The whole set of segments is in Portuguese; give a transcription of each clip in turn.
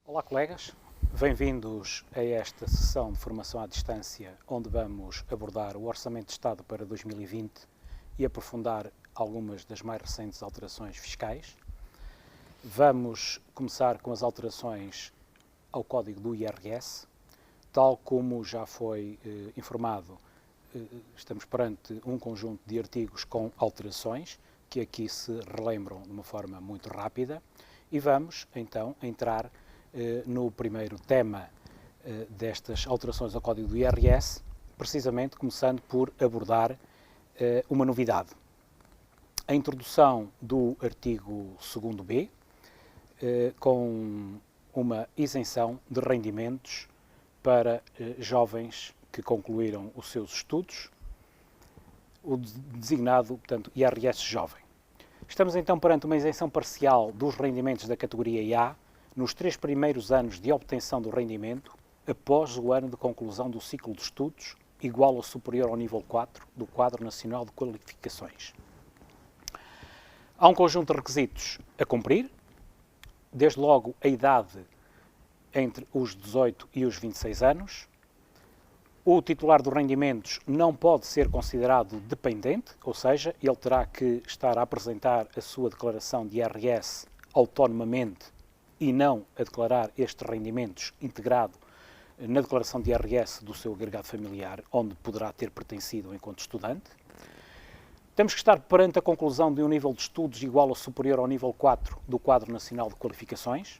Olá, colegas. Bem-vindos a esta sessão de formação à distância, onde vamos abordar o Orçamento de Estado para 2020 e aprofundar algumas das mais recentes alterações fiscais. Vamos começar com as alterações ao Código do IRS. Tal como já foi informado, estamos perante um conjunto de artigos com alterações, que aqui se relembram de uma forma muito rápida, e vamos, então, entrar no primeiro tema destas alterações ao Código do IRS, precisamente começando por abordar uma novidade. A introdução do artigo 2º-B, com uma isenção de rendimentos para jovens que concluíram os seus estudos, o designado, portanto, IRS jovem. Estamos então perante uma isenção parcial dos rendimentos da categoria A nos 3 primeiros anos de obtenção do rendimento, após o ano de conclusão do ciclo de estudos, igual ou superior ao nível 4 do Quadro Nacional de Qualificações. Há um conjunto de requisitos a cumprir, desde logo a idade entre os 18 e os 26 anos. O titular dos rendimentos não pode ser considerado dependente, ou seja, ele terá que estar a apresentar a sua declaração de IRS autonomamente e não a declarar estes rendimentos integrado na declaração de IRS do seu agregado familiar, onde poderá ter pertencido enquanto estudante. Temos que estar perante a conclusão de um nível de estudos igual ou superior ao nível 4 do Quadro Nacional de Qualificações.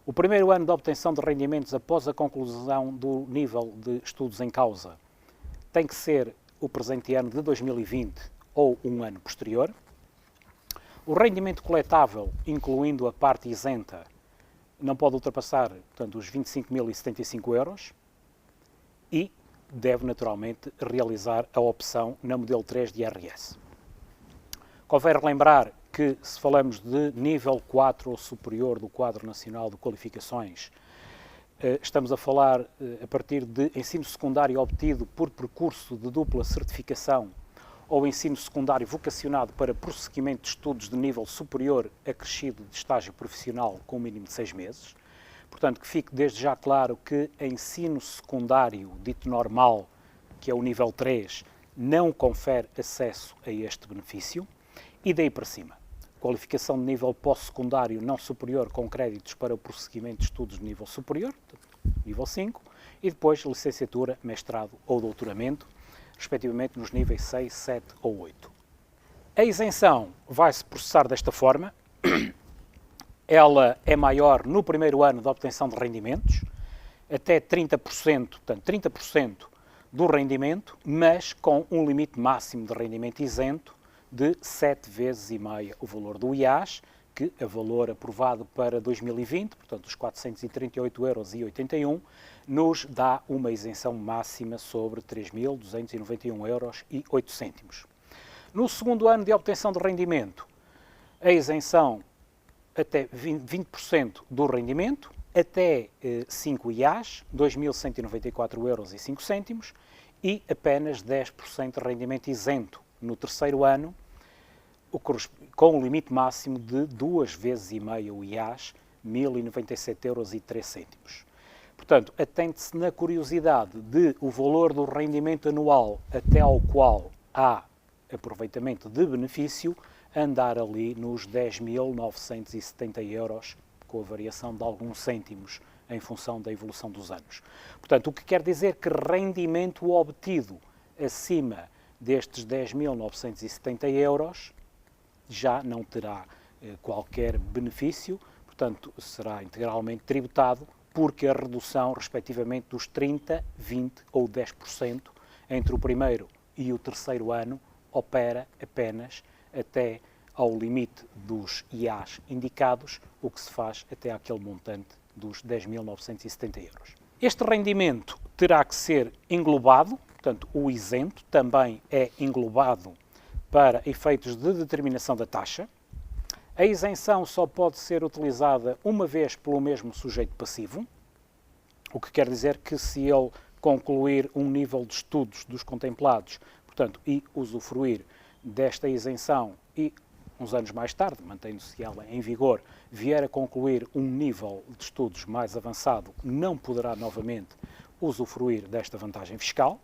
O primeiro ano de obtenção de rendimentos após a conclusão do nível de estudos em causa tem que ser o presente ano de 2020 ou um ano posterior. O rendimento coletável, incluindo a parte isenta, não pode ultrapassar, portanto, os 25.075 euros e deve, naturalmente, realizar a opção na modelo 3 de IRS. Convém relembrar que, se falamos de nível 4 ou superior do Quadro Nacional de Qualificações, estamos a falar a partir de ensino secundário obtido por percurso de dupla certificação ou ensino secundário vocacionado para prosseguimento de estudos de nível superior acrescido de estágio profissional com um mínimo de 6 meses. Portanto, que fique desde já claro que ensino secundário dito normal, que é o nível 3, não confere acesso a este benefício. E daí para cima, qualificação de nível pós-secundário não superior com créditos para o prosseguimento de estudos de nível superior, nível 5, e depois licenciatura, mestrado ou doutoramento, respectivamente nos níveis 6, 7 ou 8. A isenção vai-se processar desta forma. Ela é maior no primeiro ano de obtenção de rendimentos, até 30%, portanto 30% do rendimento, mas com um limite máximo de rendimento isento de 7 vezes e meia o valor do IAS, que a valor aprovado para 2020, portanto os 438,81 euros, nos dá uma isenção máxima sobre 3.291,08 euros. No segundo ano de obtenção de rendimento, a isenção até 20% do rendimento, até 5 IAs, 2.194,05 euros, e apenas 10% de rendimento isento no terceiro ano, com um limite máximo de 2 vezes e meia o IAS, 1.097,03 euros. Portanto, atente-se na curiosidade de o valor do rendimento anual até ao qual há aproveitamento de benefício andar ali nos 10.970 euros, com a variação de alguns cêntimos em função da evolução dos anos. Portanto, o que quer dizer que rendimento obtido acima destes 10.970 euros já não terá qualquer benefício, portanto, será integralmente tributado, porque a redução, respectivamente, dos 30%, 20% ou 10% entre o primeiro e o terceiro ano opera apenas até ao limite dos IAs indicados, o que se faz até àquele montante dos 10.970 euros. Este rendimento terá que ser englobado, portanto, o isento também é englobado para efeitos de determinação da taxa. A isenção só pode ser utilizada uma vez pelo mesmo sujeito passivo, o que quer dizer que se ele concluir um nível de estudos dos contemplados, portanto, e usufruir desta isenção e uns anos mais tarde, mantendo-se ela em vigor, vier a concluir um nível de estudos mais avançado, não poderá novamente usufruir desta vantagem fiscal.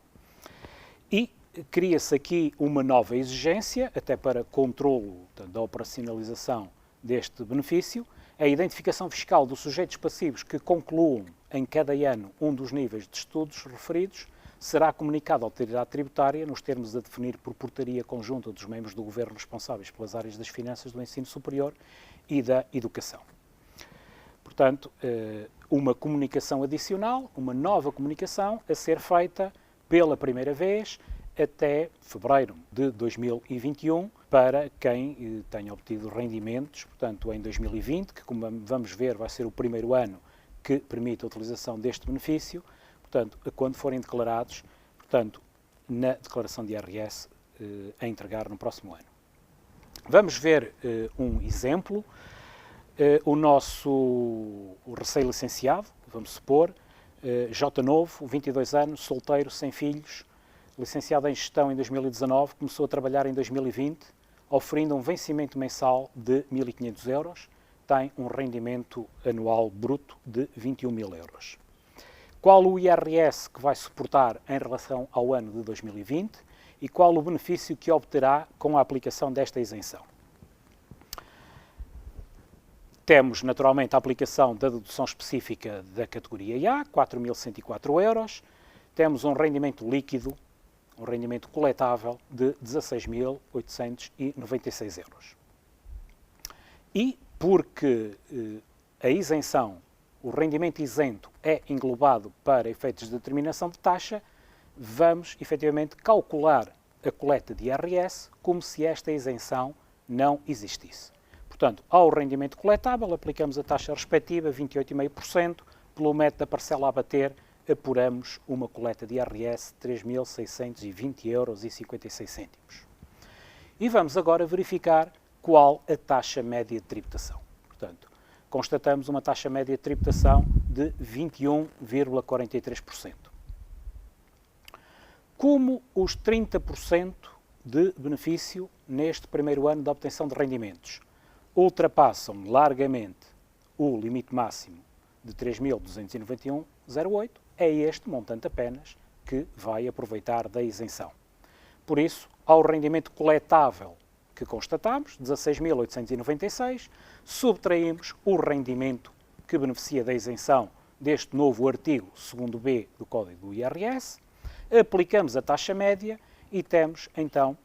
E cria-se aqui uma nova exigência, até para controlo da operacionalização deste benefício, a identificação fiscal dos sujeitos passivos que concluam em cada ano um dos níveis de estudos referidos será comunicado à autoridade tributária nos termos a definir por portaria conjunta dos membros do Governo responsáveis pelas áreas das finanças, do ensino superior e da educação. Portanto, uma comunicação adicional, uma nova comunicação a ser feita pela primeira vez até fevereiro de 2021 para quem tenha obtido rendimentos, portanto, em 2020, que, como vamos ver, vai ser o primeiro ano que permite a utilização deste benefício, portanto, quando forem declarados, portanto, na declaração de IRS a entregar no próximo ano. Vamos ver um exemplo. O recém-licenciado, vamos supor, J. Novo, 22 anos, solteiro, sem filhos, licenciado em gestão em 2019, começou a trabalhar em 2020, oferindo um vencimento mensal de 1.500 euros, tem um rendimento anual bruto de 21.000 euros. Qual o IRS que vai suportar em relação ao ano de 2020 e qual o benefício que obterá com a aplicação desta isenção? Temos, naturalmente, a aplicação da dedução específica da categoria A, 4.104 euros. Temos um rendimento líquido, um rendimento coletável de 16.896 euros. E porque a isenção, o rendimento isento é englobado para efeitos de determinação de taxa, vamos, efetivamente, calcular a coleta de IRS como se esta isenção não existisse. Portanto, ao rendimento coletável, aplicamos a taxa respectiva, 28,5%, pelo método da parcela a bater, apuramos uma coleta de IRS de 3.620,56 euros. E vamos agora verificar qual a taxa média de tributação. Portanto, constatamos uma taxa média de tributação de 21,43%. Como os 30% de benefício neste primeiro ano de obtenção de rendimentos ultrapassam largamente o limite máximo de 3.291,08, é este montante apenas que vai aproveitar da isenção. Por isso, ao rendimento coletável que constatamos, 16.896, subtraímos o rendimento que beneficia da isenção deste novo artigo 2º-B do Código do IRS, aplicamos a taxa média e temos, então,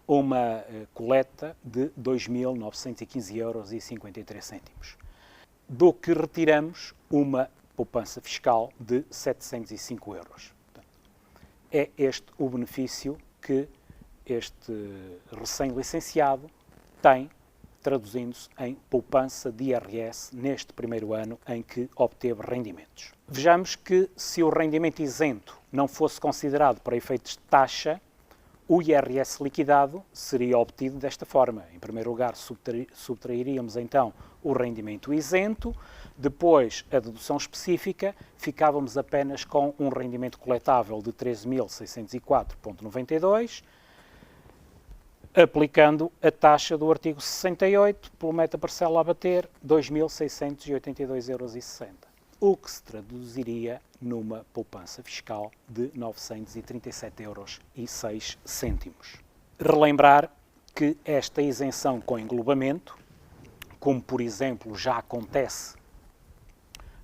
uma coleta de 2.915,53 euros, do que retiramos uma poupança fiscal de 705 euros. Portanto, é este o benefício que este recém-licenciado tem, traduzindo-se em poupança de IRS neste primeiro ano em que obteve rendimentos. Vejamos que se o rendimento isento não fosse considerado para efeitos de taxa, o IRS liquidado seria obtido desta forma. Em primeiro lugar, subtrairíamos então o rendimento isento, depois a dedução específica, ficávamos apenas com um rendimento coletável de 13.604,92, aplicando a taxa do artigo 68, pelo método parcela a bater, 2.682,60 euros, o que se traduziria numa poupança fiscal de 937,06 euros. Relembrar que esta isenção com englobamento, como por exemplo já acontece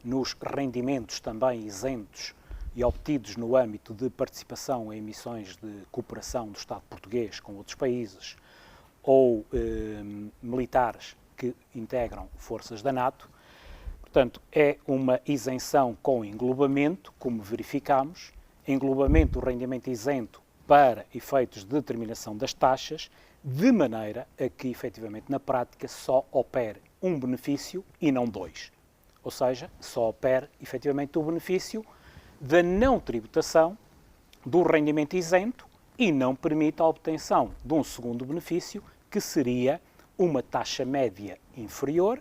nos rendimentos também isentos e obtidos no âmbito de participação em emissões de cooperação do Estado português com outros países ou militares que integram forças da NATO, portanto, é uma isenção com englobamento, como verificamos, englobamento do rendimento isento para efeitos de determinação das taxas, de maneira a que, efetivamente, na prática, só opere um benefício e não dois. Ou seja, só opere, efetivamente, o benefício da não tributação do rendimento isento e não permite a obtenção de um segundo benefício, que seria uma taxa média inferior,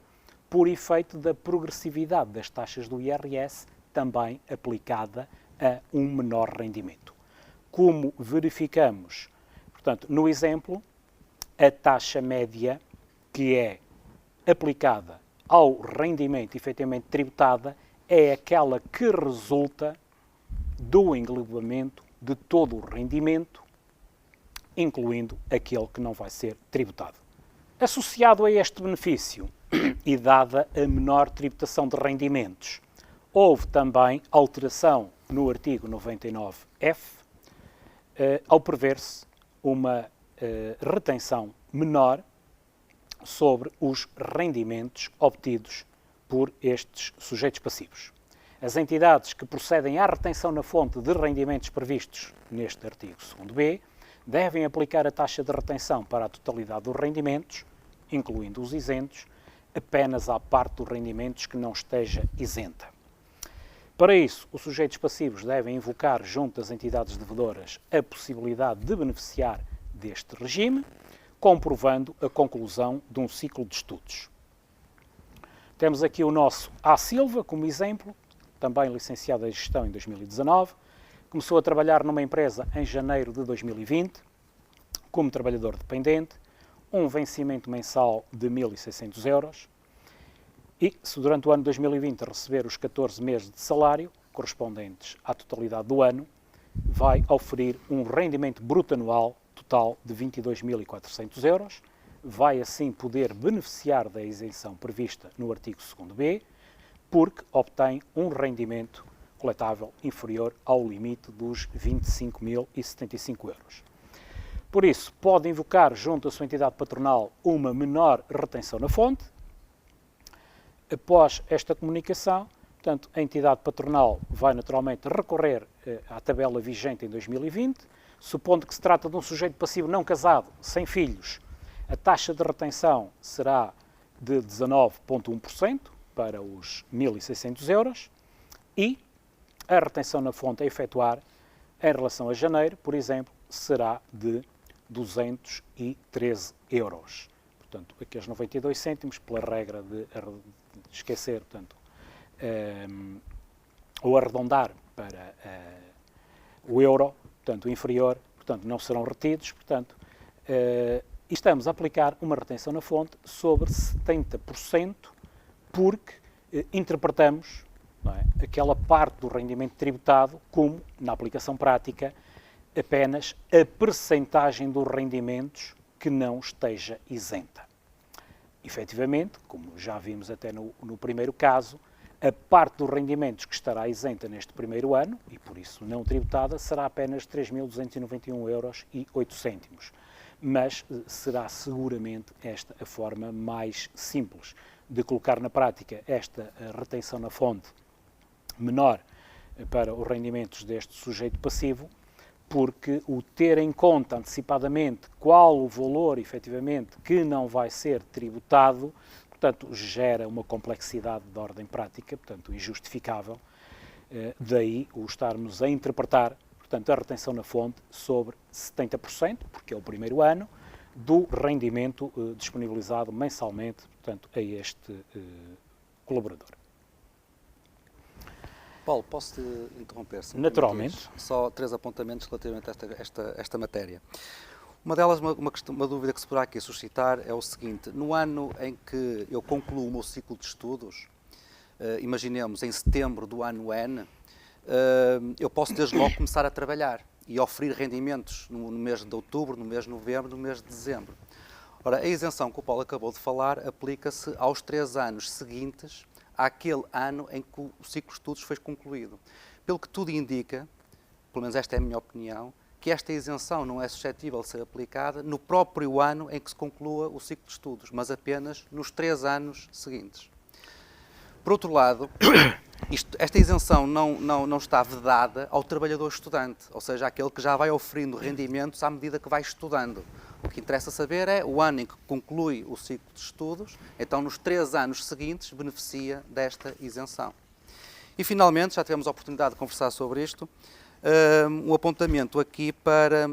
por efeito da progressividade das taxas do IRS, também aplicada a um menor rendimento. Como verificamos, portanto, no exemplo, a taxa média que é aplicada ao rendimento efetivamente tributada é aquela que resulta do englobamento de todo o rendimento, incluindo aquele que não vai ser tributado. Associado a este benefício e dada a menor tributação de rendimentos, houve também alteração no artigo 99F, ao prever-se uma retenção menor sobre os rendimentos obtidos por estes sujeitos passivos. As entidades que procedem à retenção na fonte de rendimentos previstos neste artigo 2º-B devem aplicar a taxa de retenção para a totalidade dos rendimentos, incluindo os isentos, apenas à parte dos rendimentos que não esteja isenta. Para isso, os sujeitos passivos devem invocar junto às entidades devedoras a possibilidade de beneficiar deste regime, comprovando a conclusão de um ciclo de estudos. Temos aqui o nosso A. Silva como exemplo, também licenciado em Gestão em 2019, começou a trabalhar numa empresa em janeiro de 2020, como trabalhador dependente, um vencimento mensal de 1.600 euros, e se durante o ano de 2020 receber os 14 meses de salário, correspondentes à totalidade do ano, vai oferir um rendimento bruto anual total de 22.400 euros, vai assim poder beneficiar da isenção prevista no artigo 2º-B, porque obtém um rendimento coletável inferior ao limite dos 25.075 euros. Por isso, pode invocar junto à sua entidade patronal uma menor retenção na fonte. Após esta comunicação, portanto, a entidade patronal vai naturalmente recorrer à tabela vigente em 2020, supondo que se trata de um sujeito passivo não casado, sem filhos, a taxa de retenção será de 19,1% para os 1.600 euros e a retenção na fonte a efetuar em relação a janeiro, por exemplo, será de 213 euros. Portanto, aqueles 92 cêntimos, pela regra de esquecer, portanto, ou arredondar para o euro, portanto, inferior, portanto, não serão retidos, portanto, estamos a aplicar uma retenção na fonte sobre 70%, porque interpretamos, não é, aquela parte do rendimento tributado como, na aplicação prática, apenas a percentagem dos rendimentos que não esteja isenta. Efetivamente, como já vimos até no primeiro caso, a parte dos rendimentos que estará isenta neste primeiro ano, e por isso não tributada, será apenas 3.291,08 euros. Mas será seguramente esta a forma mais simples de colocar na prática esta retenção na fonte menor para os rendimentos deste sujeito passivo, porque o ter em conta antecipadamente qual o valor, efetivamente, que não vai ser tributado, portanto, gera uma complexidade de ordem prática, portanto, injustificável, daí o estarmos a interpretar, portanto, a retenção na fonte sobre 70%, porque é o primeiro ano, do rendimento disponibilizado mensalmente, portanto, a este colaborador. Paulo, posso-te interromper? Naturalmente. Só 3 apontamentos relativamente a esta matéria. Uma delas, uma dúvida que se poderá aqui suscitar é o seguinte: no ano em que eu concluo o meu ciclo de estudos, imaginemos em setembro do ano N, eu posso desde logo começar a trabalhar e oferir rendimentos no mês de outubro, no mês de novembro, no mês de dezembro. Ora, a isenção que o Paulo acabou de falar aplica-se aos 3 anos seguintes àquele ano em que o ciclo de estudos foi concluído. Pelo que tudo indica, pelo menos esta é a minha opinião, que esta isenção não é suscetível de ser aplicada no próprio ano em que se conclua o ciclo de estudos, mas apenas nos 3 anos seguintes. Por outro lado, esta isenção não está vedada ao trabalhador estudante, ou seja, àquele que já vai oferindo rendimentos à medida que vai estudando. O que interessa saber é o ano em que conclui o ciclo de estudos, então nos 3 anos seguintes beneficia desta isenção. E finalmente, já tivemos a oportunidade de conversar sobre isto, um apontamento aqui para,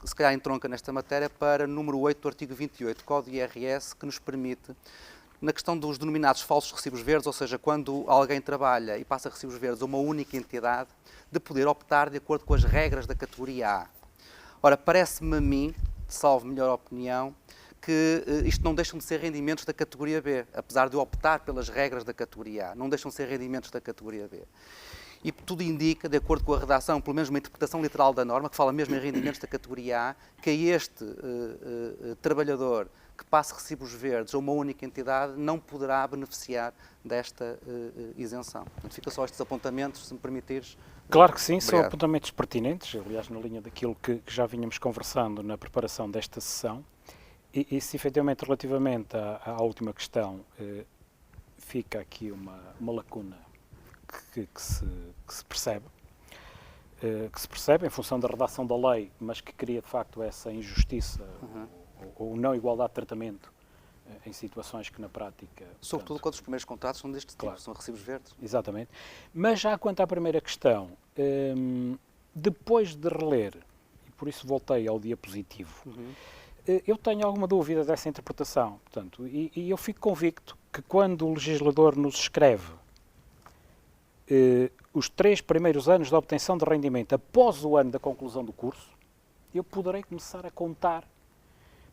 se calhar entronca nesta matéria, para o número 8 do artigo 28 do Código IRS, que nos permite, na questão dos denominados falsos recibos verdes, ou seja, quando alguém trabalha e passa recibos verdes a uma única entidade, de poder optar de acordo com as regras da categoria A. Ora, parece-me a mim, salvo melhor opinião, que isto não deixam de ser rendimentos da categoria B, apesar de eu optar pelas regras da categoria A, não deixam de ser rendimentos da categoria B. E tudo indica, de acordo com a redação, pelo menos uma interpretação literal da norma, que fala mesmo em rendimentos da categoria A, que este trabalhador que passe recibos verdes a uma única entidade não poderá beneficiar desta isenção. Portanto, fica só estes apontamentos, se me permitires. Claro que sim, são Obrigado. apontamentos pertinentes, aliás, na linha daquilo que já vínhamos conversando na preparação desta sessão. E se efetivamente, relativamente à última questão, fica aqui uma lacuna que se percebe em função da redação da lei, mas que cria de facto essa injustiça ou não igualdade de tratamento em situações que na prática... Sobretudo quando os primeiros contratos são deste tipo, claro, são recibos verdes. Exatamente. Mas já quanto à primeira questão, depois de reler, e por isso voltei ao diapositivo, eu tenho alguma dúvida dessa interpretação. Portanto, e eu fico convicto que quando o legislador nos escreve os 3 primeiros anos de obtenção de rendimento após o ano da conclusão do curso, eu poderei começar a contar,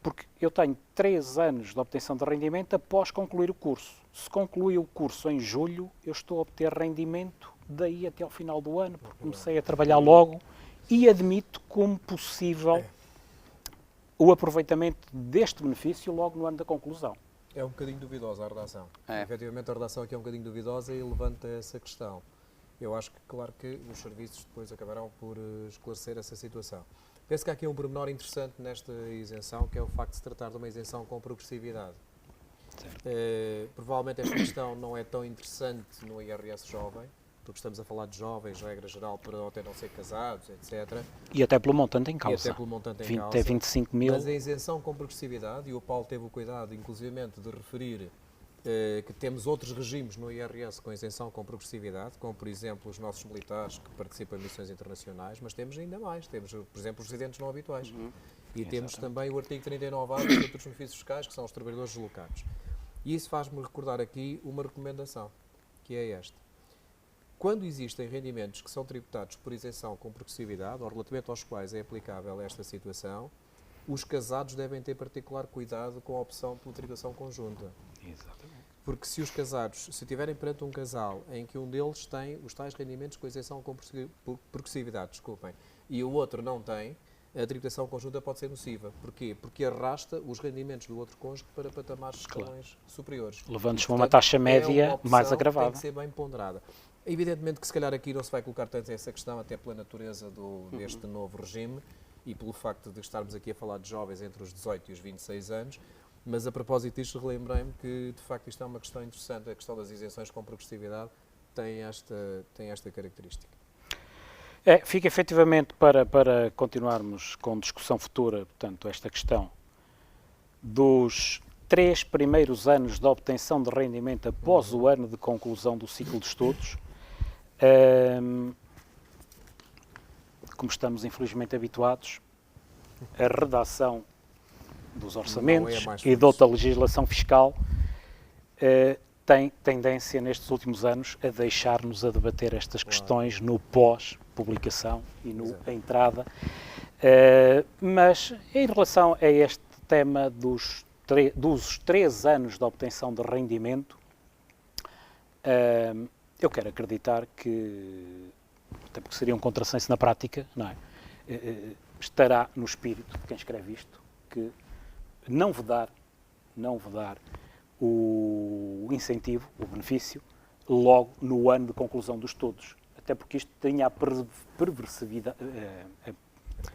porque eu tenho 3 anos de obtenção de rendimento após concluir o curso. Se concluí o curso em julho, eu estou a obter rendimento daí até ao final do ano, porque comecei a trabalhar logo e admito como possível o aproveitamento deste benefício logo no ano da conclusão. É um bocadinho duvidosa a redação. Efetivamente, a redação aqui é um bocadinho duvidosa e levanta essa questão. Eu acho que, claro, que os serviços depois acabarão por esclarecer essa situação. Penso que há aqui um pormenor interessante nesta isenção, que é o facto de se tratar de uma isenção com progressividade. Provavelmente esta questão não é tão interessante no IRS jovem, porque estamos a falar de jovens, regra geral, para até não ser casados, etc. E até pelo montante em causa. E até pelo montante em causa. Até 25 mil. Mas a isenção com progressividade, e o Paulo teve o cuidado, inclusivamente, de referir que temos outros regimes no IRS com isenção com progressividade, como, por exemplo, os nossos militares que participam em missões internacionais, mas temos ainda mais. Temos, por exemplo, os residentes não habituais. E temos também o artigo 39A dos Estatutos dos Benefícios Fiscais, que são os trabalhadores deslocados. E isso faz-me recordar aqui uma recomendação, que é esta. Quando existem rendimentos que são tributados por isenção com progressividade, ou relativamente aos quais é aplicável esta situação, os casados devem ter particular cuidado com a opção pela tributação conjunta. Exatamente. Porque se os casados, se estiverem perante um casal em que um deles tem os tais rendimentos com isenção com progressividade, e o outro não tem, a tributação conjunta pode ser nociva. Porquê? Porque arrasta os rendimentos do outro cônjuge para patamares escalões superiores. Levando-se a uma taxa média uma opção mais agravada. Tem que ser bem ponderada. Evidentemente que se calhar aqui não se vai colocar tanto essa questão, até pela natureza deste novo regime e pelo facto de estarmos aqui a falar de jovens entre os 18 e os 26 anos, mas a propósito disto relembrei-me que de facto isto é uma questão interessante, a questão das isenções com progressividade tem esta característica. Fica efetivamente para continuarmos com discussão futura, portanto, esta questão dos 3 primeiros anos de obtenção de rendimento após o ano de conclusão do ciclo de estudos. Como estamos infelizmente habituados, a redação dos orçamentos e de outra legislação fiscal tem tendência nestes últimos anos a deixar-nos a debater estas questões no pós-publicação e na entrada. Mas em relação a este tema dos 3 anos de obtenção de rendimento, eu quero acreditar que, até porque seria um contrassenso na prática, não é? Estará no espírito de quem escreve isto que não vedar o incentivo, o benefício, logo no ano de conclusão dos estudos. Até porque isto tinha a perversividade,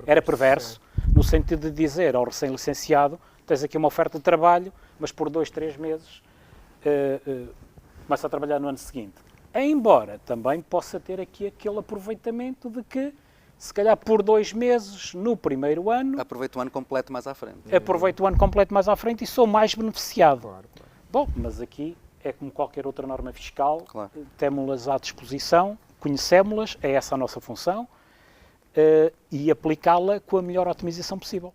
era perverso, no sentido de dizer ao recém-licenciado: tens aqui uma oferta de trabalho, mas por 2, 3 meses começa a trabalhar no ano seguinte. Embora também possa ter aqui aquele aproveitamento de que, se calhar por 2 meses no primeiro ano... Aproveito o ano completo mais à frente. Aproveito o ano completo mais à frente e sou mais beneficiado. Claro. Bom, mas aqui é como qualquer outra norma fiscal, Claro. Temos-las à disposição, conhecemos-las, é essa a nossa função, e aplicá-la com a melhor otimização possível.